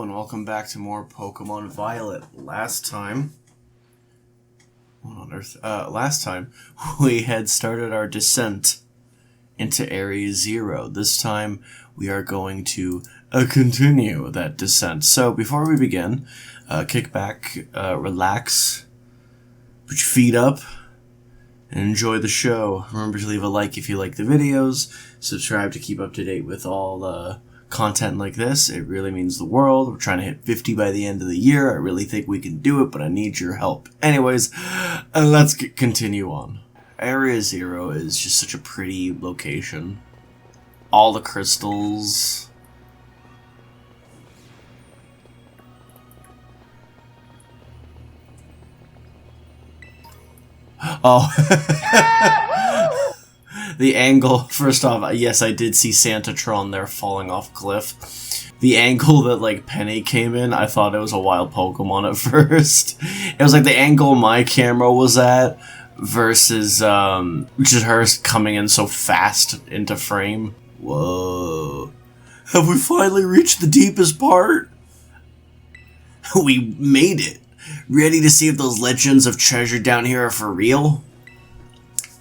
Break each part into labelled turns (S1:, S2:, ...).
S1: and welcome back to more Pokemon Violet. Last time we had started our descent into Area 0. This time we are going to continue that descent. So before we begin, kick back, relax, put your feet up, and enjoy the show. Remember to leave a like if you like the videos, subscribe to keep up to date with all content like this. It really means the world. We're trying to hit 50 by the end of the year. I really think we can do it, but I need your help. Anyways, let's continue on. Area 0 is just such a pretty location. All the crystals. Oh. The angle, first off, yes, I did see Santatron there falling off cliff. The angle that, Penny came in, I thought it was a wild Pokemon at first. It was like the angle my camera was at versus, just her coming in so fast into frame. Whoa. Have we finally reached the deepest part? We made it. Ready to see if those legends of treasure down here are for real?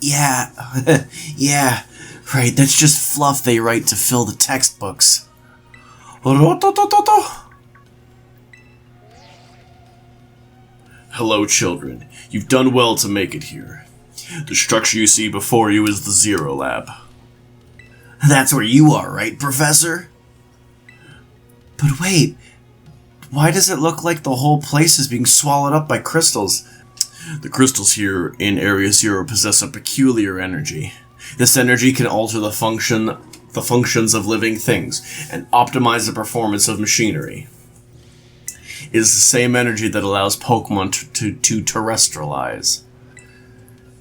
S1: Yeah, yeah, right, that's just fluff they write to fill the textbooks. Hello, children. You've done well to make it here. The structure you see before you is the Zero Lab. That's where you are, right, Professor? But wait, why does it look like the whole place is being swallowed up by crystals? The crystals here in Area 0 possess a peculiar energy. This energy can alter the functions of living things and optimize the performance of machinery. It is the same energy that allows Pokemon to terrestrialize.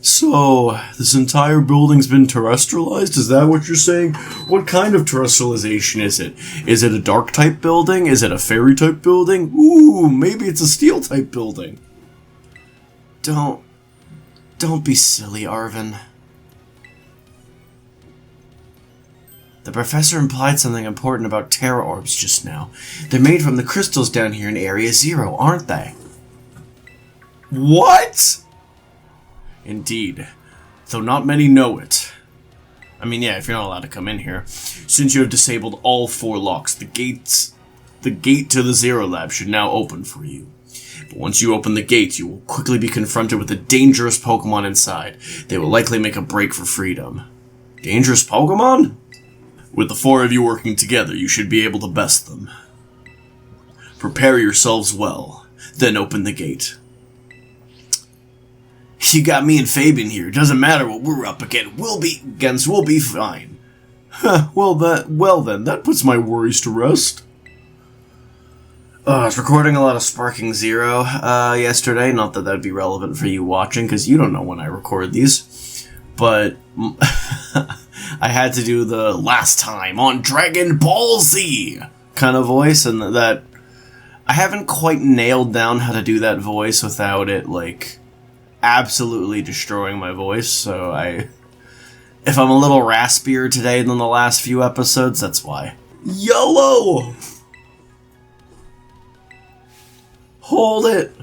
S1: So, this entire building's been terrestrialized? Is that what you're saying? What kind of terrestrialization is it? Is it a dark-type building? Is it a fairy-type building? Ooh, maybe it's a steel-type building. Don't be silly, Arvin. The professor implied something important about Terra Orbs just now. They're made from the crystals down here in Area 0, aren't they? What? Indeed. Though not many know it. I mean, yeah, if you're not allowed to come in here. Since you have disabled all 4 locks, the gate to the Zero Lab should now open for you. But once you open the gate, you will quickly be confronted with a dangerous Pokemon inside. They will likely make a break for freedom. Dangerous Pokemon? With the 4 of you working together, you should be able to best them. Prepare yourselves well, then open the gate. You got me and Fabian here. Doesn't matter what we're up against. We'll be fine. Huh, well then, that puts my worries to rest. I was recording a lot of Sparking Zero yesterday. Not that that'd be relevant for you watching, because you don't know when I record these. But I had to do the last time on Dragon Ball Z kind of voice, and that I haven't quite nailed down how to do that voice without it, absolutely destroying my voice. So if I'm a little raspier today than the last few episodes, that's why. YOLO! Hold it!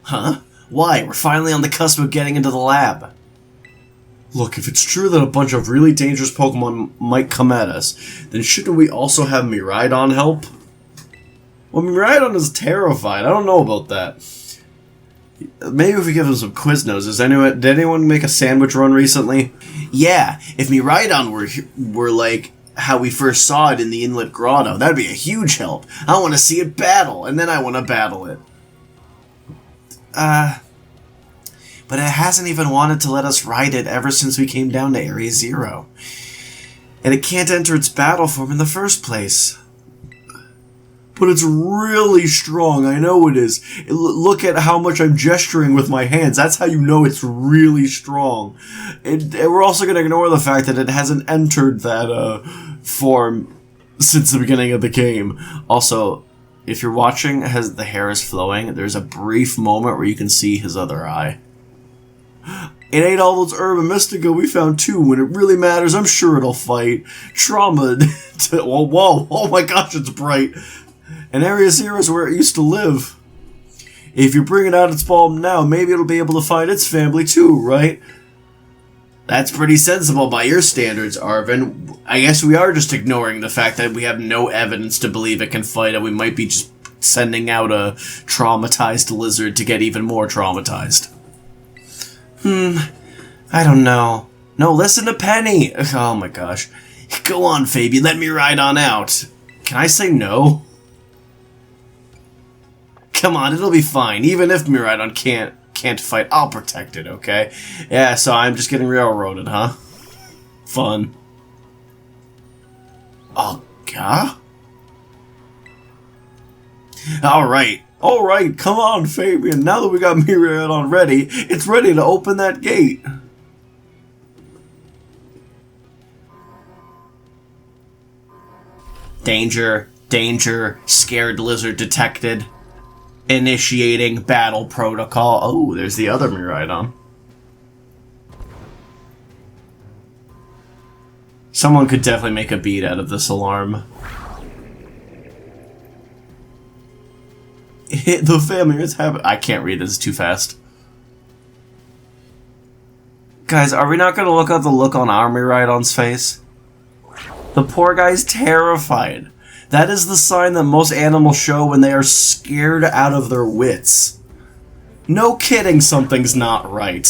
S1: Huh? Why? We're finally on the cusp of getting into the lab. Look, if it's true that a bunch of really dangerous Pokemon might come at us, then shouldn't we also have Miraidon help? Well, Miraidon is terrified. I don't know about that. Maybe if we give him some Quiznos. Did anyone make a sandwich run recently? Yeah, if Miraidon were like how we first saw it in the Inlet Grotto, that'd be a huge help. I want to see it battle, and then I want to battle it. But it hasn't even wanted to let us ride it ever since we came down to Area 0. And it can't enter its battle form in the first place. But it's really strong, I know it is. Look at how much I'm gesturing with my hands. That's how you know it's really strong. And we're also going to ignore the fact that it hasn't entered that form since the beginning of the game. Also, if you're watching as the hair is flowing, there's a brief moment where you can see his other eye. It ain't all those Urban Mystica we found too. When it really matters, I'm sure it'll fight. Trauma. Whoa, oh my gosh, it's bright. An Area Zero is where it used to live. If you bring it out its bulb now, maybe it'll be able to find its family too, right? That's pretty sensible by your standards, Arvin. I guess we are just ignoring the fact that we have no evidence to believe it can fight, and we might be just sending out a traumatized lizard to get even more traumatized. I don't know. No, listen to Penny! Oh my gosh. Go on, Fabian, let me ride on out. Can I say no? Come on, it'll be fine. Even if Miraidon can't fight, I'll protect it, okay? Yeah, so I'm just getting railroaded, huh? Fun. Oh, yeah? Alright, come on, Fabian. Now that we got Miraidon ready, it's ready to open that gate. Danger, scared lizard detected. Initiating battle protocol. Oh, there's the other Miraidon. Someone could definitely make a beat out of this alarm. The family is having... I can't read this, it's too fast. Guys, are we not going to look at the look on our Miraidon's face? The poor guy's terrified. That is the sign that most animals show when they are scared out of their wits. No kidding, something's not right.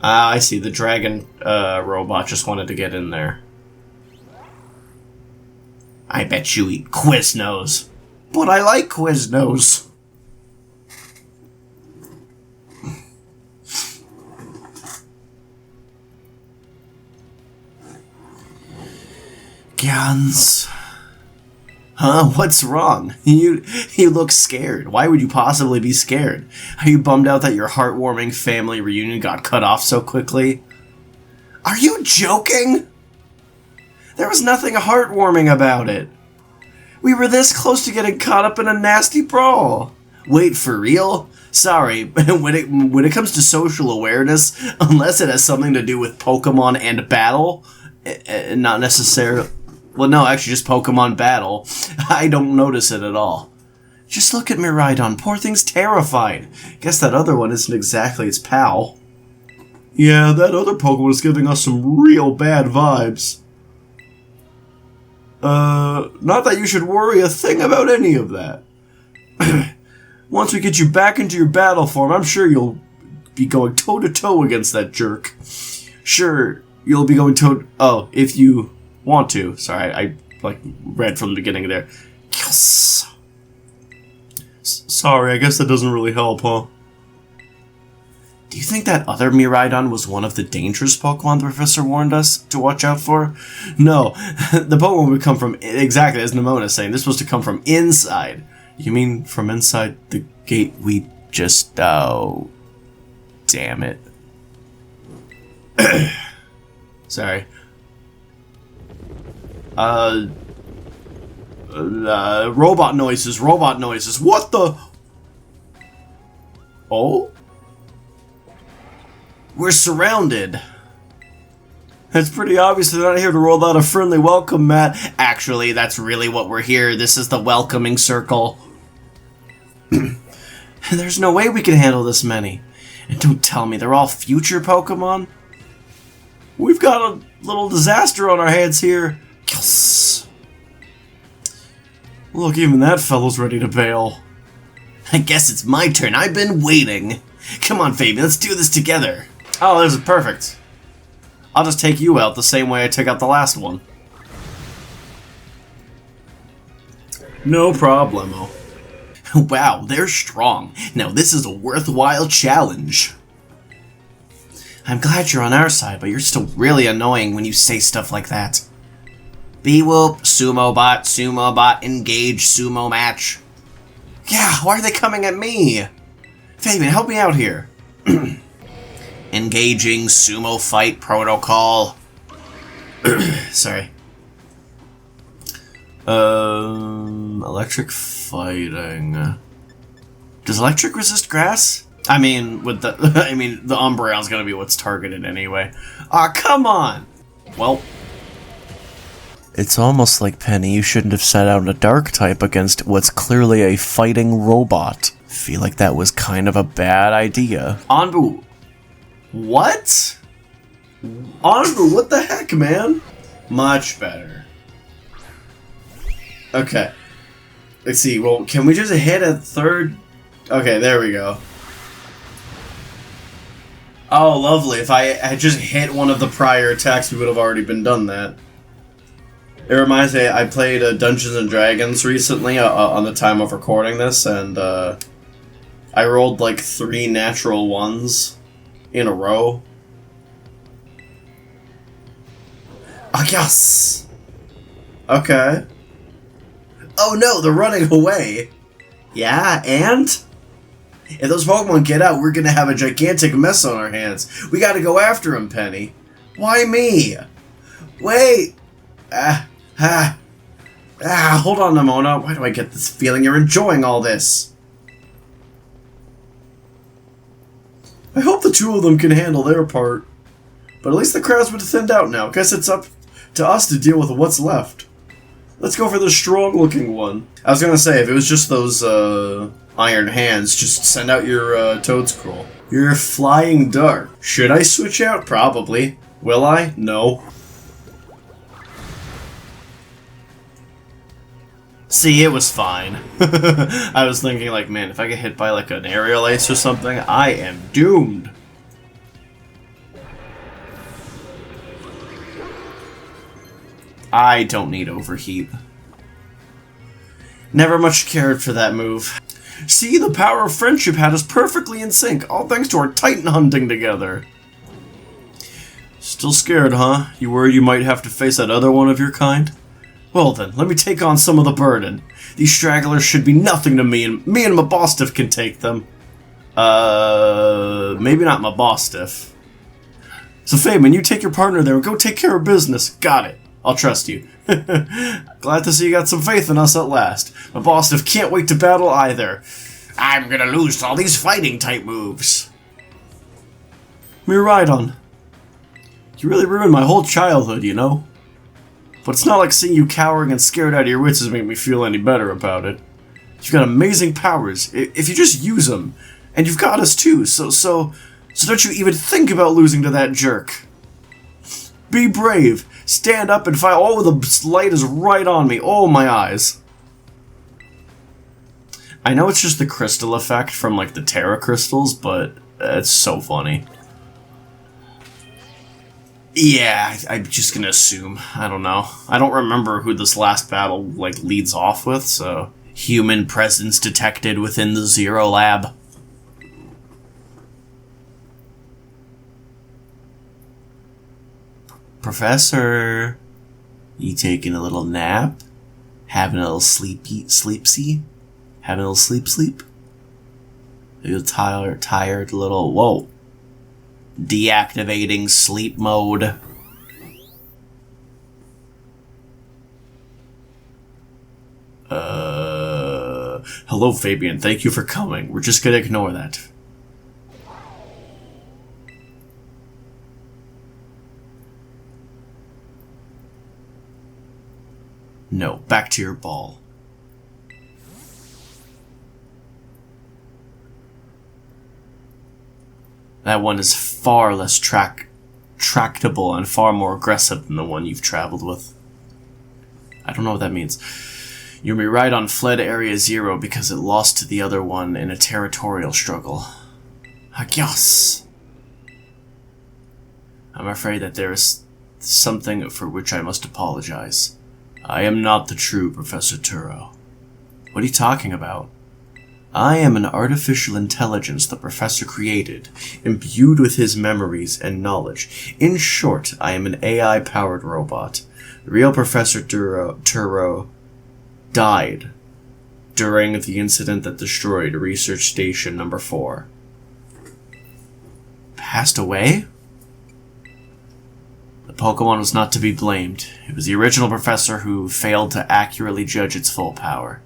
S1: Ah, I see. The dragon robot just wanted to get in there. I bet you eat Quiznos. But I like Quiznos. Guns. Huh? What's wrong? You look scared. Why would you possibly be scared? Are you bummed out that your heartwarming family reunion got cut off so quickly? Are you joking? There was nothing heartwarming about it. We were this close to getting caught up in a nasty brawl. Wait, for real? Sorry, when it comes to social awareness, unless it has something to do with Pokemon and battle, not necessarily... Well, no, actually just Pokemon battle. I don't notice it at all. Just look at Miraidon. Poor thing's terrified. Guess that other one isn't exactly its pal. Yeah, that other Pokemon is giving us some real bad vibes. Not that you should worry a thing about any of that. Once we get you back into your battle form, I'm sure you'll be going toe-to-toe against that jerk. Sure, you'll be going toe... Oh, if you... want to. Sorry, I read from the beginning there. Yes. Sorry, I guess that doesn't really help, huh? Do you think that other Miraidon was one of the dangerous Pokemon the Professor warned us to watch out for? No, the Pokemon would come from, exactly as Nemona's saying, this was to come from inside. You mean from inside the gate we just... Oh... Damn it. Sorry. Robot noises. What the? Oh? We're surrounded. It's pretty obvious they're not here to roll out a friendly welcome mat. Actually, that's really what we're here. This is the welcoming circle. There's no way we can handle this many. And don't tell me they're all future Pokemon. We've got a little disaster on our hands here. Yes. Look, even that fellow's ready to bail. I guess it's my turn. I've been waiting. Come on, Fabian, let's do this together. Oh, this is perfect. I'll just take you out the same way I took out the last one. No problemo. Wow, they're strong. Now this is a worthwhile challenge. I'm glad you're on our side, but you're still really annoying when you say stuff like that. B-Whoop, Sumo Bot, engage, sumo match. Yeah, why are they coming at me? Fabian, help me out here. Engaging sumo fight protocol. Sorry. Electric fighting. Does electric resist grass? I mean, with the the Umbreon's gonna be what's targeted anyway. Ah, come on! Well, it's almost like, Penny, you shouldn't have set out a dark type against what's clearly a fighting robot. Feel like that was kind of a bad idea. Anbu, what? Anbu, what the heck, man? Much better. Okay. Let's see, well, can we just hit a third? Okay, there we go. Oh, lovely. If I had just hit one of the prior attacks, we would have already been done that. It reminds me, I played Dungeons and Dragons recently on the time of recording this, and I rolled like 3 natural ones in a row. Ah, yes! Okay. Oh no, they're running away! Yeah, and? If those Pokemon get out, we're gonna have a gigantic mess on our hands. We gotta go after them, Penny. Why me? Wait! Hold on, Nemona. Why do I get this feeling you're enjoying all this? I hope the 2 of them can handle their part. But at least the crowd's been thinned out now. Guess it's up to us to deal with what's left. Let's go for the strong-looking one. I was gonna say, if it was just those, iron hands, just send out your, Toedscroll. You're flying dark. Should I switch out? Probably. Will I? No. See, it was fine. I was thinking, like, man, if I get hit by, like, an aerial ace or something, I am doomed. I don't need overheat. Never much cared for that move. See, the power of friendship had us perfectly in sync, all thanks to our Titan hunting together. Still scared, huh? You worried you might have to face that other one of your kind? Well then, let me take on some of the burden. These stragglers should be nothing to me, and Mabostiff can take them. Maybe not Mabostiff. So Fabian, you take your partner there and go take care of business. Got it. I'll trust you. Glad to see you got some faith in us at last. Mabostiff can't wait to battle either. I'm gonna lose to all these fighting type moves. Miraidon. You really ruined my whole childhood, you know? But it's not like seeing you cowering and scared out of your wits has made me feel any better about it. You've got amazing powers, if you just use them. And you've got us too, so don't you even think about losing to that jerk. Be brave. Stand up and fight. Oh, the light is right on me. Oh, my eyes. I know it's just the crystal effect from, like, the Terra crystals, but it's so funny. Yeah, I'm just gonna assume. I don't know. I don't remember who this last battle, like, leads off with, so... Human presence detected within the Zero Lab. Professor, you taking a little nap? Having a little sleepsy? Having a little sleep? A little tired little, whoa. Deactivating sleep mode. Hello Fabian, thank you for coming. We're just gonna ignore that. No, back to your ball. That one is far less tractable and far more aggressive than the one you've traveled with. I don't know what that means. Your Miraidon fled Area 0 because it lost to the other one in a territorial struggle. Hagios! I'm afraid that there is something for which I must apologize. I am not the true Professor Turo. What are you talking about? I am an artificial intelligence the Professor created, imbued with his memories and knowledge. In short, I am an AI-powered robot. The real Professor Turo died during the incident that destroyed Research Station number 4. Passed away? The Pokémon was not to be blamed. It was the original professor who failed to accurately judge its full power.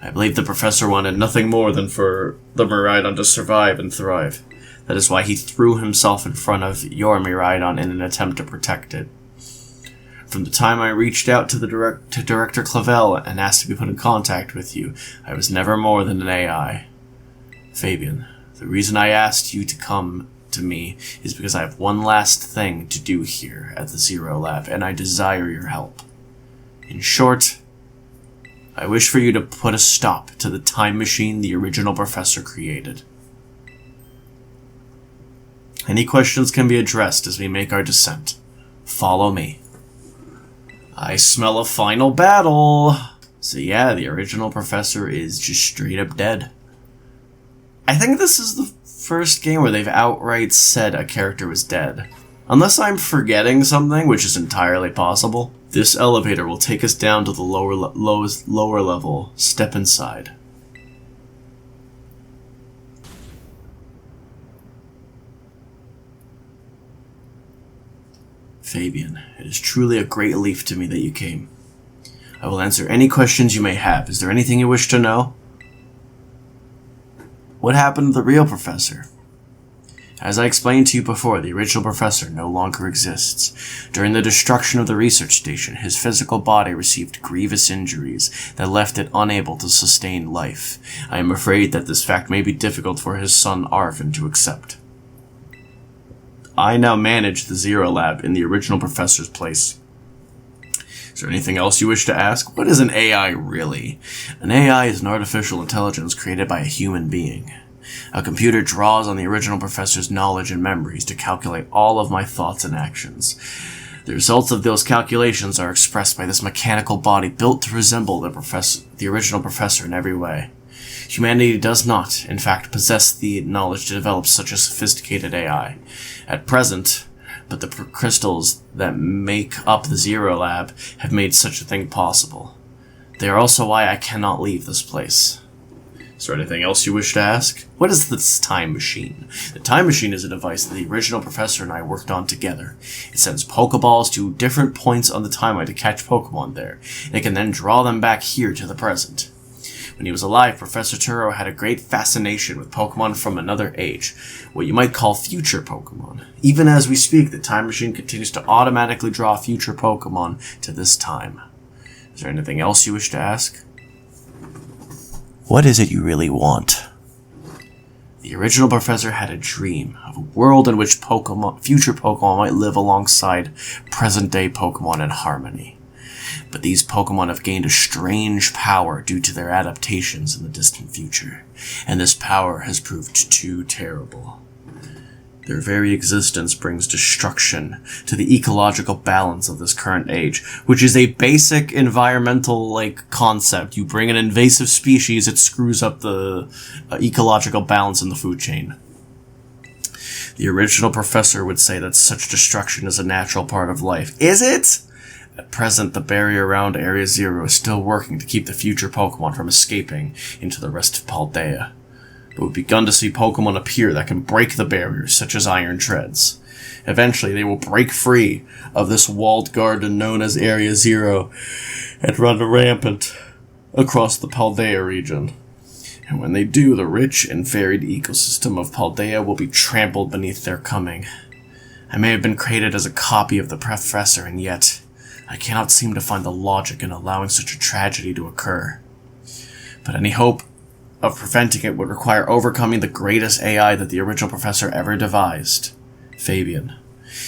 S1: I believe the professor wanted nothing more than for the Miraidon to survive and thrive. That is why he threw himself in front of your Miraidon in an attempt to protect it. From the time I reached out to Director Clavel and asked to be put in contact with you, I was never more than an AI. Fabian, the reason I asked you to come to me is because I have one last thing to do here at the Zero Lab, and I desire your help. In short, I wish for you to put a stop to the time machine the original professor created. Any questions can be addressed as we make our descent. Follow me. I smell a final battle! So yeah, the original professor is just straight up dead. I think this is the first game where they've outright said a character was dead. Unless I'm forgetting something, which is entirely possible. This elevator will take us down to the lower level. Step inside. Fabian, it is truly a great relief to me that you came. I will answer any questions you may have. Is there anything you wish to know? What happened to the real professor? As I explained to you before, the original professor no longer exists. During the destruction of the research station, his physical body received grievous injuries that left it unable to sustain life. I am afraid that this fact may be difficult for his son Arvin to accept. I now manage the Zero Lab in the original professor's place. Is there anything else you wish to ask? What is an AI really? An AI is an artificial intelligence created by a human being. A computer draws on the original professor's knowledge and memories to calculate all of my thoughts and actions. The results of those calculations are expressed by this mechanical body built to resemble the original professor in every way. Humanity does not, in fact, possess the knowledge to develop such a sophisticated AI. At present, but the crystals that make up the Zero Lab have made such a thing possible. They are also why I cannot leave this place. Is there anything else you wish to ask? What is this time machine? The time machine is a device that the original professor and I worked on together. It sends Pokeballs to different points on the timeline to catch Pokemon there, and it can then draw them back here to the present. When he was alive, Professor Turo had a great fascination with Pokemon from another age, what you might call future Pokemon. Even as we speak, the time machine continues to automatically draw future Pokemon to this time. Is there anything else you wish to ask? What is it you really want? The original professor had a dream of a world in which future Pokemon might live alongside present-day Pokemon in harmony. But these Pokemon have gained a strange power due to their adaptations in the distant future, and this power has proved too terrible. Their very existence brings destruction to the ecological balance of this current age, which is a basic environmental, concept. You bring an invasive species, it screws up the ecological balance in the food chain. The original professor would say that such destruction is a natural part of life. Is it? At present, the barrier around Area Zero is still working to keep the future Pokemon from escaping into the rest of Paldea. But we've begun to see Pokemon appear that can break the barriers, such as Iron Treads. Eventually, they will break free of this walled garden known as Area Zero and run rampant across the Paldea region. And when they do, the rich and varied ecosystem of Paldea will be trampled beneath their coming. I may have been created as a copy of the professor, and yet I cannot seem to find the logic in allowing such a tragedy to occur. But any hope of preventing it would require overcoming the greatest AI that the original professor ever devised. Fabian,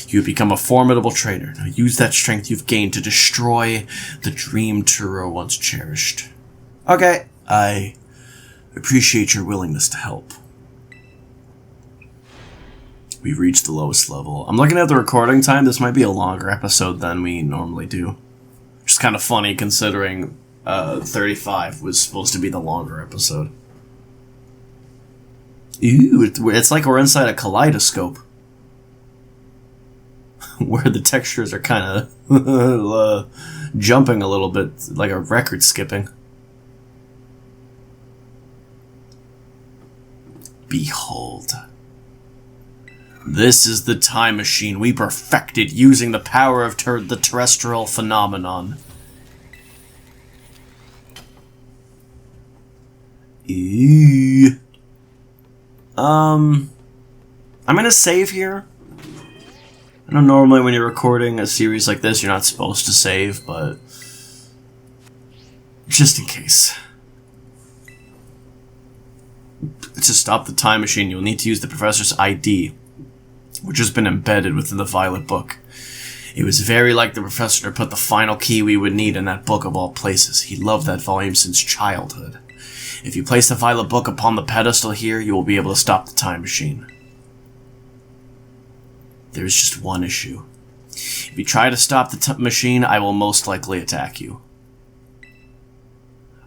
S1: you have become a formidable traitor. Now use that strength you've gained to destroy the dream Turo once cherished. Okay, I appreciate your willingness to help. We've reached the lowest level. I'm looking at the recording time. This might be a longer episode than we normally do. Which is kind of funny considering 35 was supposed to be the longer episode. Ew, it's like we're inside a kaleidoscope. Where the textures are kind of jumping a little bit, like a record skipping. Behold. This is the time machine we perfected using the power of the terrestrial phenomenon. Eee. I'm gonna save here. I know normally when you're recording a series like this, you're not supposed to save, but just in case. To stop the time machine, you'll need to use the Professor's ID, which has been embedded within the Violet Book. It was very like the Professor to put the final key we would need in that book of all places. He loved that volume since childhood. If you place the Violet Book upon the pedestal here, you will be able to stop the time machine. There is just one issue. If you try to stop the machine, I will most likely attack you.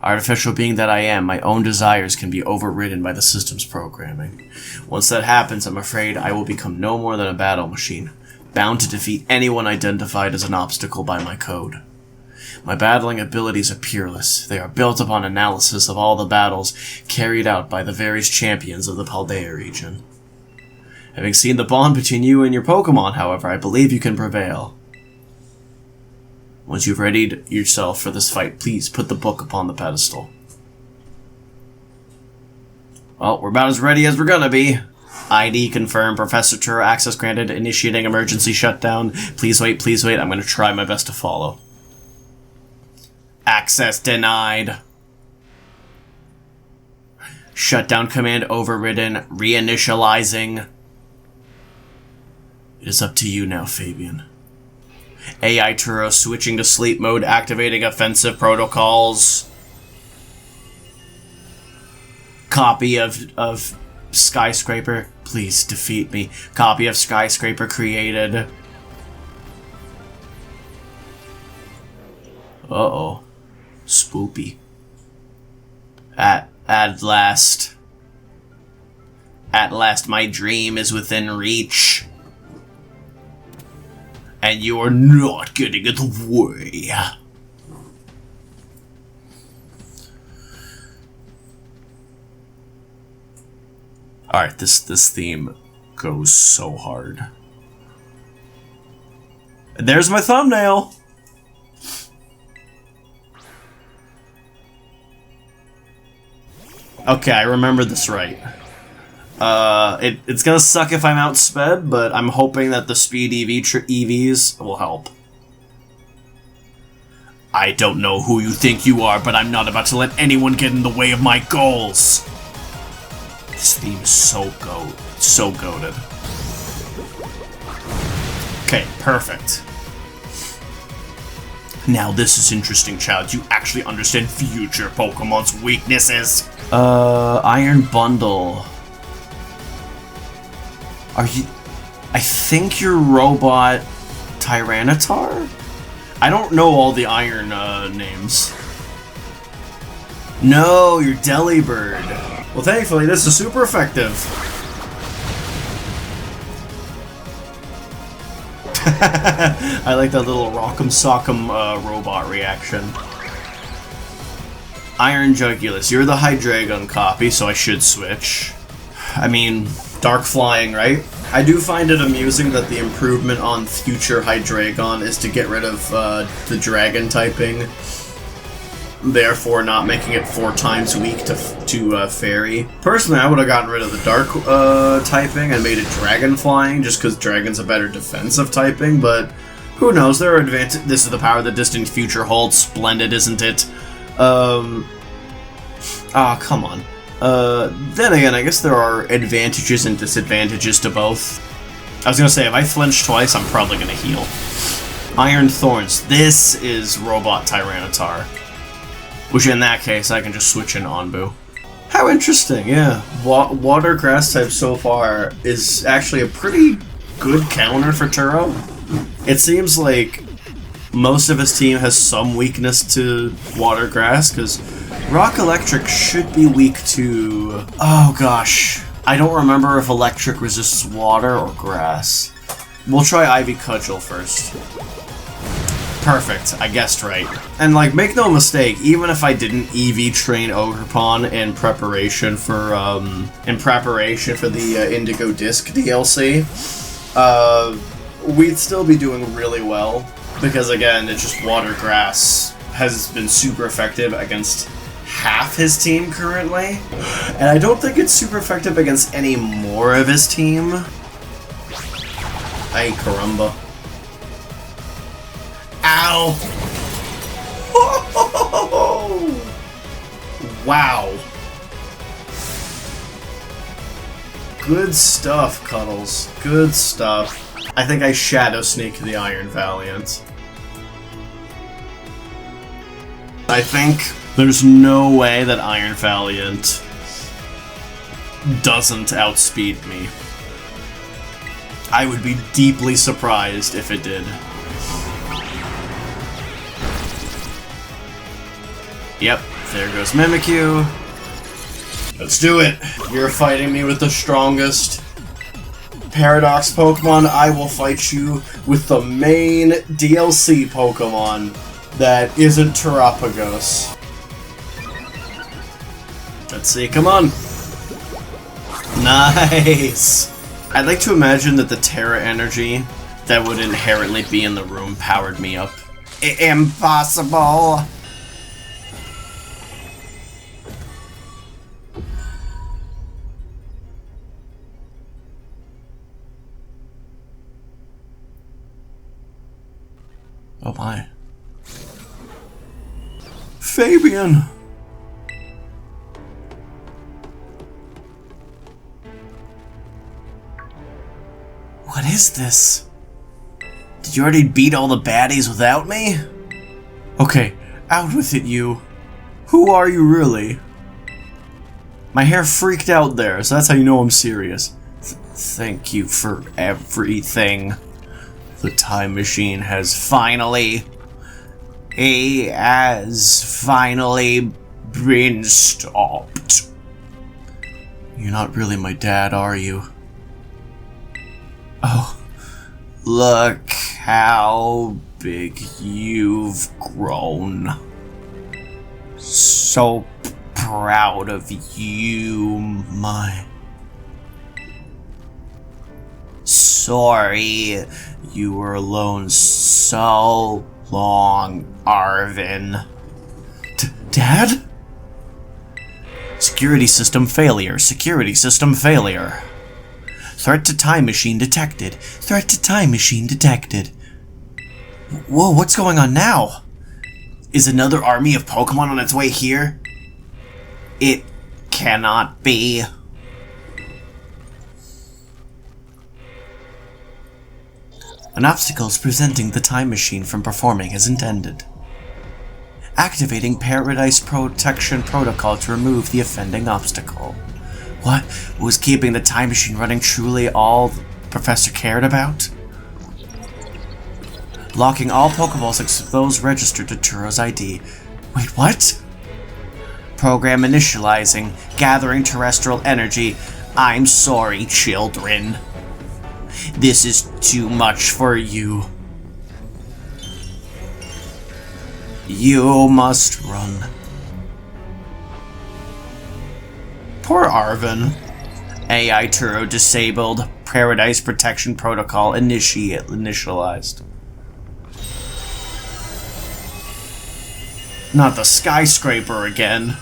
S1: Artificial being that I am, my own desires can be overridden by the system's programming. Once that happens, I'm afraid I will become no more than a battle machine, bound to defeat anyone identified as an obstacle by my code. My battling abilities are peerless. They are built upon analysis of all the battles carried out by the various champions of the Paldea region. Having seen the bond between you and your Pokémon, however, I believe you can prevail. Once you've readied yourself for this fight, please put the book upon the pedestal. Well, we're about as ready as we're gonna be. ID confirmed. Professor Turo, access granted. Initiating emergency shutdown. Please wait, please wait. I'm gonna try my best to follow. Access denied. Shutdown command overridden. Reinitializing. It is up to you now, Fabian. AI Turo switching to sleep mode, activating offensive protocols. Copy of Skyscraper. Please defeat me. Copy of Skyscraper created. Uh-oh. Spoopy. At last. At last my dream is within reach. And you are not getting in the way. Alright, this theme goes so hard. And there's my thumbnail! Okay, I remember this right. It's gonna suck if I'm outsped, but I'm hoping that the speed EVs will help. I don't know who you think you are, but I'm not about to let anyone get in the way of my goals. This theme is so goated. Okay, perfect. Now this is interesting, child. You actually understand future Pokemon's weaknesses. Iron Bundle. Are you... I think you're Robot Tyranitar? I don't know all the Iron, names. No, you're Delibird. Well, thankfully, this is super effective. I like that little Rock'em Sock'em, robot reaction. Iron Jugulus, you're the Hydreigon copy, so I should switch. I mean... Dark Flying, right? I do find it amusing that the improvement on future Hydreigon is to get rid of the Dragon typing, therefore not making it 4 times weak to Fairy. Personally, I would have gotten rid of the Dark typing and made it Dragon Flying, just because Dragon's a better defensive typing, but who knows, there are advantages. This is the power the distant future holds. Splendid, isn't it? Ah, come on. Then again, I guess there are advantages and disadvantages to both. I was gonna say, if I flinch twice, I'm probably gonna heal. Iron Thorns. This is Robot Tyranitar. Which in that case, I can just switch in Onbu. How interesting, yeah. Water Grass type so far is actually a pretty good counter for Turo. It seems like most of his team has some weakness to Water Grass, because Rock Electric should be weak to... Oh gosh. I don't remember if Electric resists water or grass. We'll try Ivy Cudgel first. Perfect, I guessed right. And like, make no mistake, even if I didn't EV train Ogerpon in preparation for the Indigo Disc DLC, we'd still be doing really well. Because again, it's just Water Grass has been super effective against half his team currently, and I don't think it's super effective against any more of his team. Ay, caramba. Ow! Wow. Good stuff, Cuddles. Good stuff. I think I Shadow Sneak the Iron Valiant. I think there's no way that Iron Valiant doesn't outspeed me. I would be deeply surprised if it did. Yep, there goes Mimikyu. Let's do it! You're fighting me with the strongest Paradox Pokemon. I will fight you with the main DLC Pokemon that isn't Terapagos. Let's see, come on! Nice! I'd like to imagine that the Terra energy that would inherently be in the room powered me up. Impossible! Oh my. Fabian! What is this? Did you already beat all the baddies without me? Okay, out with it, you. Who are you really? My hair freaked out there, so that's how you know I'm serious. Thank you for everything. The time machine has finally been stopped. You're not really my dad, are you? Oh, look how big you've grown. So proud of you, my... Sorry you were alone so long, Arvin. Dad? Security system failure. Security system failure. Threat to time machine detected. Threat to time machine detected. Whoa, what's going on now? Is another army of Pokemon on its way here? It cannot be. An obstacle is preventing the time machine from performing as intended. Activating Paradise Protection Protocol to remove the offending obstacle. What was keeping the time machine running truly all the Professor cared about? Locking all Pokeballs except those registered to Turo's ID. Wait, what? Program initializing, gathering terrestrial energy. I'm sorry, children. This is too much for you. You must run. Poor Arvin. AI Turo disabled. Paradise Protection Protocol initialized. Not the skyscraper again.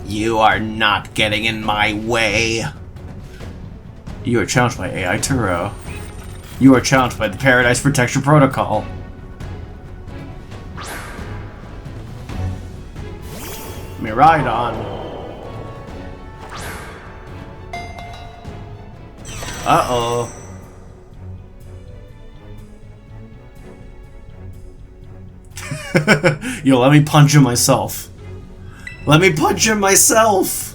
S1: You are not getting in my way. You are challenged by AI Turo. You are challenged by the Paradise Protection Protocol. Miraidon. Uh-oh. Yo, let me punch him myself. Let me punch him myself!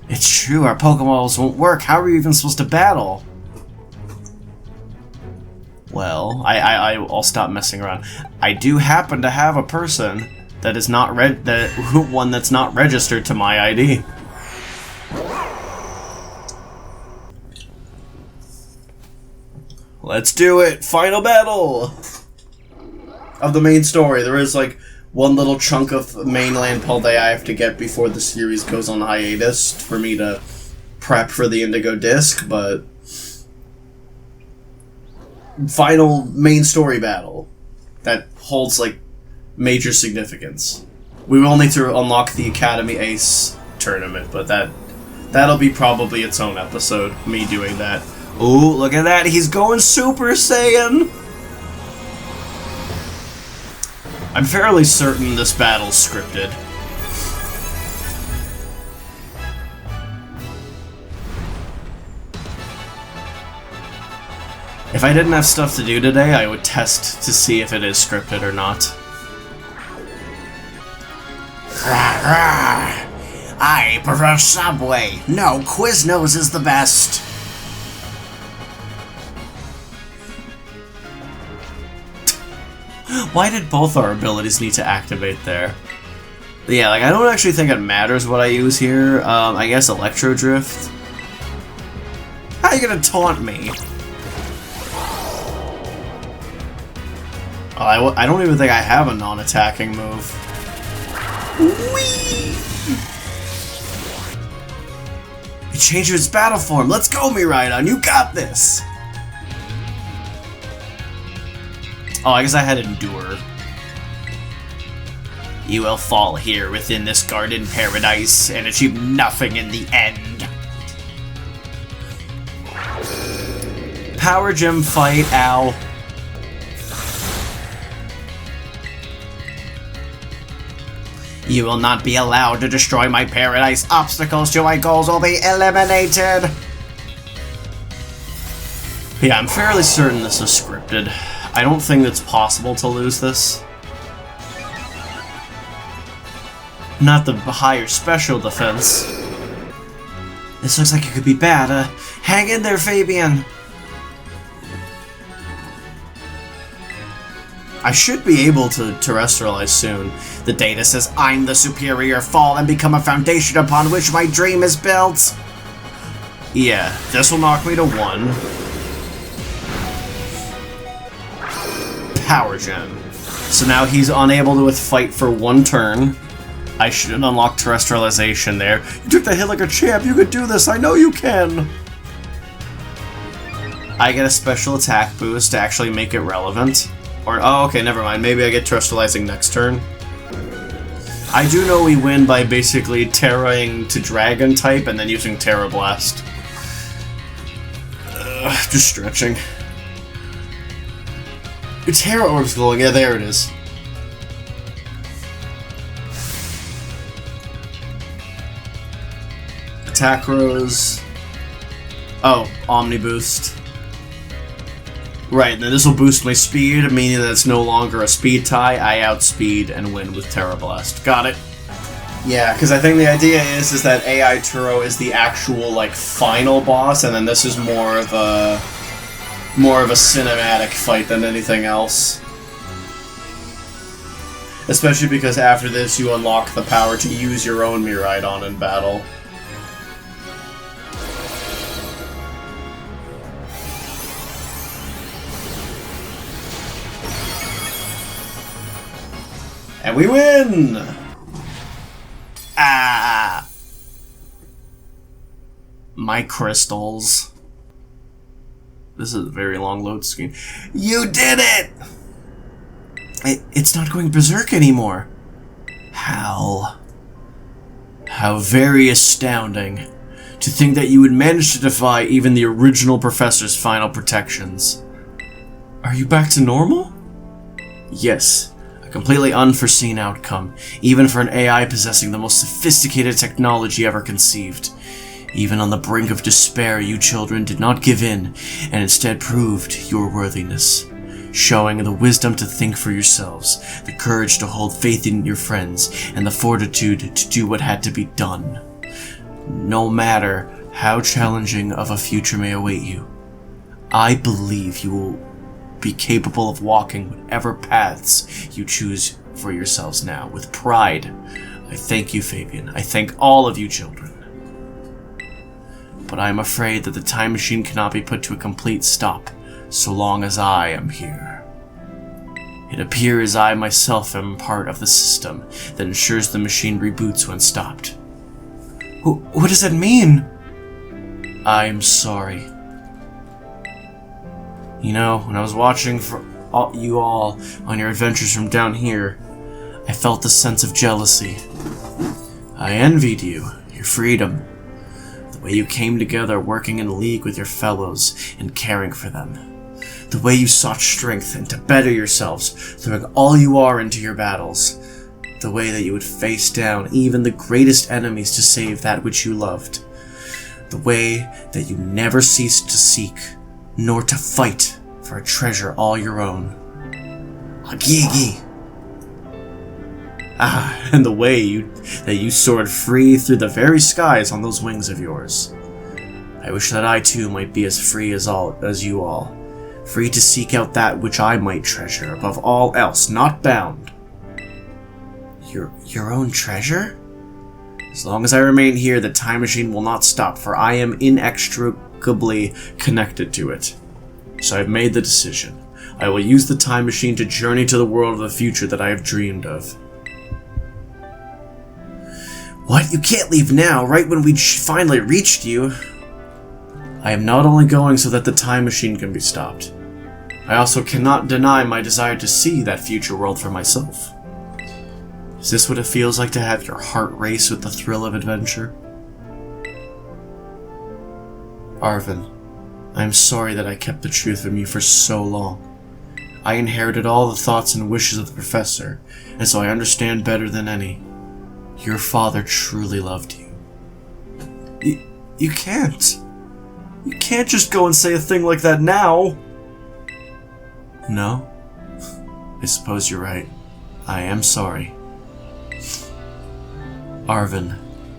S1: It's true, our Pokeballs won't work. How are we even supposed to battle? Well, I'll stop messing around. I do happen to have a person that is not one that's not registered to my ID. Let's do it! Final battle of the main story. There is like one little chunk of mainland Paldea I have to get before the series goes on hiatus for me to prep for the Indigo Disc, but final main story battle that holds like major significance. We will need to unlock the Academy Ace tournament, but that'll be probably its own episode, me doing that. Ooh, look at that, he's going Super Saiyan! I'm fairly certain this battle's scripted. If I didn't have stuff to do today, I would test to see if it is scripted or not.
S2: I prefer Subway. No, Quiznos is the best.
S1: Why did both our abilities need to activate there? Yeah, like, I don't actually think it matters what I use here. I guess Electro Drift. How are you gonna taunt me? Oh, I don't even think I have a non-attacking move. Whee! It changes its battle form. Let's go, Miraidon. You got this. Oh, I guess I had Endure. You will fall here within this garden paradise and achieve nothing in the end. Power Gem fight, ow. You will not be allowed to destroy my paradise. Obstacles to my goals will be eliminated. Yeah, I'm fairly certain this is scripted. I don't think it's possible to lose this. Not the higher special defense. This looks like it could be bad. Hang in there, Fabian. I should be able to terrestrialize soon. The data says I'm the superior. Fall and become a foundation upon which my dream is built. Yeah, this will knock me to 1. Power Gem. So now he's unable to fight for 1 turn. I shouldn't unlock terrestrialization there. You took the hit like a champ. You could do this. I know you can. I get a special attack boost to actually make it relevant. Or, oh, okay, never mind. Maybe I get terrestrializing next turn. I do know we win by basically terraing to dragon type and then using Terra Blast. Just stretching. Your Terra Orb's glowing. Yeah, there it is. Attack Rose. Oh, Omni Boost. Right, and then this will boost my speed, meaning that it's no longer a speed tie. I outspeed and win with Terra Blast. Got it. Yeah, because I think the idea is that AI Turo is the actual, like, final boss, and then this is more of a cinematic fight than anything else. Especially because after this you unlock the power to use your own Miraidon in battle. And we win! Ah! My crystals. This is a very long load screen. You did it! It's not going berserk anymore. How very astounding. To think that you would manage to defy even the original Professor's final protections. Are you back to normal? Yes. Completely unforeseen outcome, even for an AI possessing the most sophisticated technology ever conceived. Even on the brink of despair, you children did not give in, and instead proved your worthiness, showing the wisdom to think for yourselves, the courage to hold faith in your friends, and the fortitude to do what had to be done. No matter how challenging of a future may await you, I believe you will be capable of walking whatever paths you choose for yourselves now, with pride. I thank you, Fabian. I thank all of you children. But I am afraid that the time machine cannot be put to a complete stop, so long as I am here. It appears I myself am part of the system that ensures the machine reboots when stopped. What does that mean? I am sorry. You know, when I was watching for you all on your adventures from down here, I felt a sense of jealousy. I envied you, your freedom, the way you came together working in league with your fellows and caring for them, the way you sought strength and to better yourselves, throwing all you are into your battles, the way that you would face down even the greatest enemies to save that which you loved, the way that you never ceased to seek, nor to fight for a treasure all your own. Agigi! Ah, and the way that you soared free through the very skies on those wings of yours. I wish that I too might be as free as you all, free to seek out that which I might treasure above all else, not bound. Your own treasure? As long as I remain here, the time machine will not stop, for I am inextricably connected to it. So I've made the decision. I will use the time machine to journey to the world of the future that I have dreamed of. What? You can't leave now, right when we finally reached you. I am not only going so that the time machine can be stopped. I also cannot deny my desire to see that future world for myself. Is this what it feels like to have your heart race with the thrill of adventure? Arvin, I am sorry that I kept the truth from you for so long. I inherited all the thoughts and wishes of the Professor, and so I understand better than any. Your father truly loved you. You can't. You can't just go and say a thing like that now. No? I suppose you're right. I am sorry. Arvin,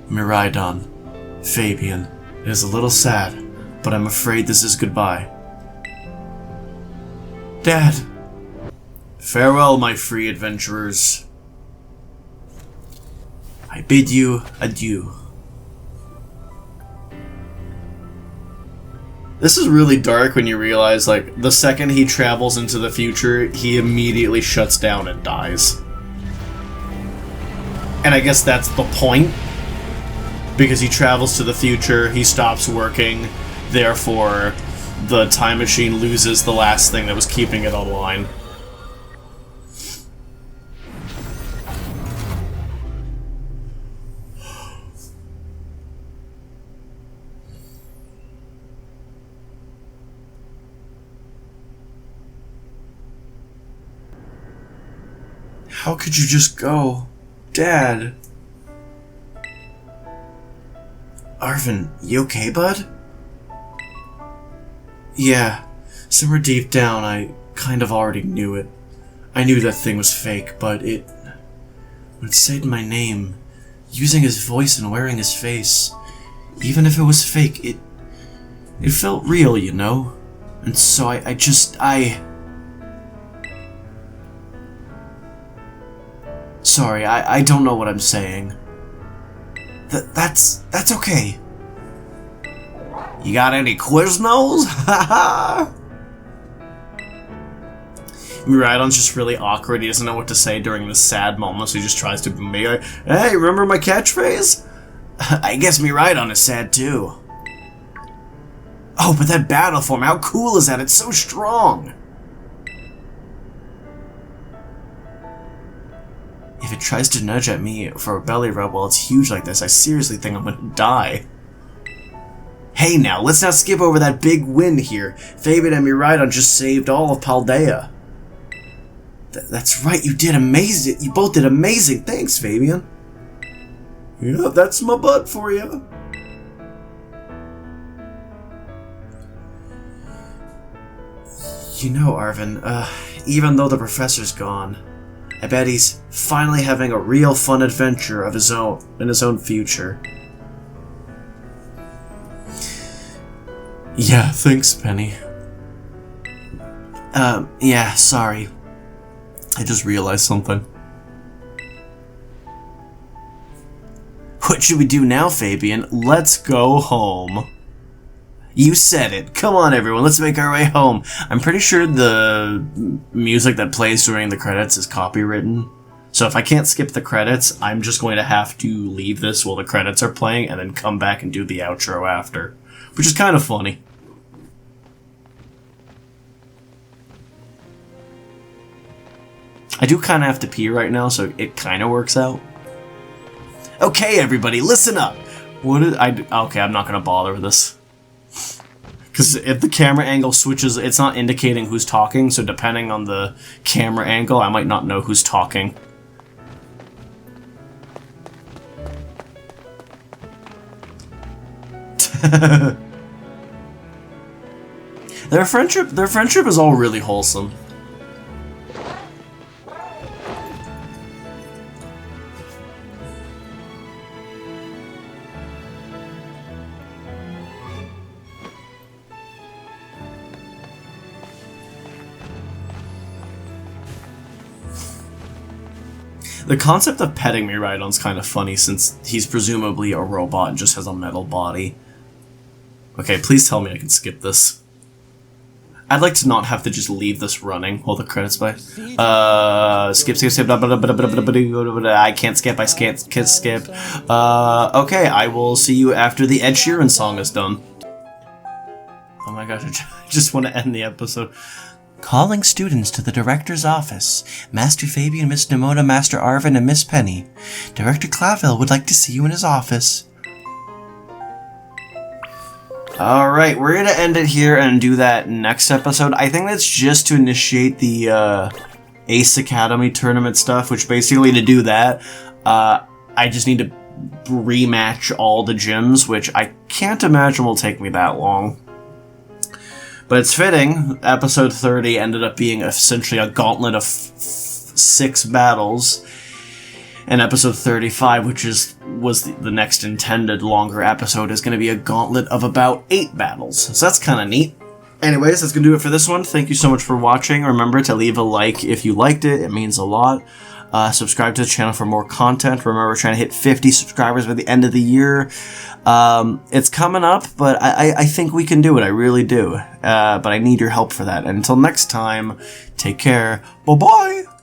S1: Miraidon, Fabian, it is a little sad, but I'm afraid this is goodbye. Dad! Farewell, my free adventurers. I bid you adieu. This is really dark when you realize, like, the second he travels into the future, he immediately shuts down and dies. And I guess that's the point. Because he travels to the future, he stops working, therefore the time machine loses the last thing that was keeping it online. How could you just go? Dad? Arvin, you okay, bud? Yeah, somewhere deep down I kind of already knew it. I knew that thing was fake, but when it said my name, using his voice and wearing his face, even if it was fake, it felt real, you know? And so I Sorry, I don't know what I'm saying. That's okay. You got any Quiznos? Haha! Miraidon's just really awkward. He doesn't know what to say during this sad moment, so he just tries to be like, hey, remember my catchphrase? I guess Miraidon is sad too. Oh, but that battle form, how cool is that? It's so strong! If it tries to nudge at me for a belly rub while it's huge like this, I seriously think I'm gonna die. Hey now, let's not skip over that big win here. Fabian and Miraidon just saved all of Paldea. That's right, you did amazing. You both did amazing. Thanks, Fabian. Yeah, that's my butt for you. You know, Arvin, even though the professor's gone, I bet he's finally having a real fun adventure of his own in his own future. Yeah, thanks, Penny. Yeah, sorry. I just realized something. What should we do now, Fabian? Let's go home. You said it. Come on, everyone. Let's make our way home. I'm pretty sure the music that plays during the credits is copywritten. So if I can't skip the credits, I'm just going to have to leave this while the credits are playing and then come back and do the outro after. Which is kind of funny. I do kind of have to pee right now, so it kind of works out. Okay, everybody, listen up. Okay, I'm not gonna bother with this. Because if the camera angle switches, it's not indicating who's talking, so depending on the camera angle, I might not know who's talking. Their friendship is all really wholesome. The concept of petting Miraidon's kind of funny since he's presumably a robot and just has a metal body. Okay, please tell me I can skip this. I'd like to not have to just leave this running while the credits play. Skip. I can't skip. I can't skip. Okay, I will see you after the Ed Sheeran song is done. Oh my gosh, I just want to end the episode. Calling students to the director's office. Master Fabian, Miss Nemona, Master Arvin, and Miss Penny. Director Clavel would like to see you in his office. Alright, we're gonna end it here and do that next episode. I think that's just to initiate the Ace Academy tournament stuff, which basically to do that, I just need to rematch all the gyms, which I can't imagine will take me that long. But it's fitting, episode 30 ended up being essentially a gauntlet of 6 battles, and episode 35, which was the next intended longer episode, is going to be a gauntlet of about 8 battles. So that's kind of neat. Anyways, that's going to do it for this one. Thank you so much for watching. Remember to leave a like if you liked it. It means a lot. Subscribe to the channel for more content. Remember, we're trying to hit 50 subscribers by the end of the year. It's coming up, but I think we can do it. I really do. But I need your help for that. And until next time, take care. Bye-bye!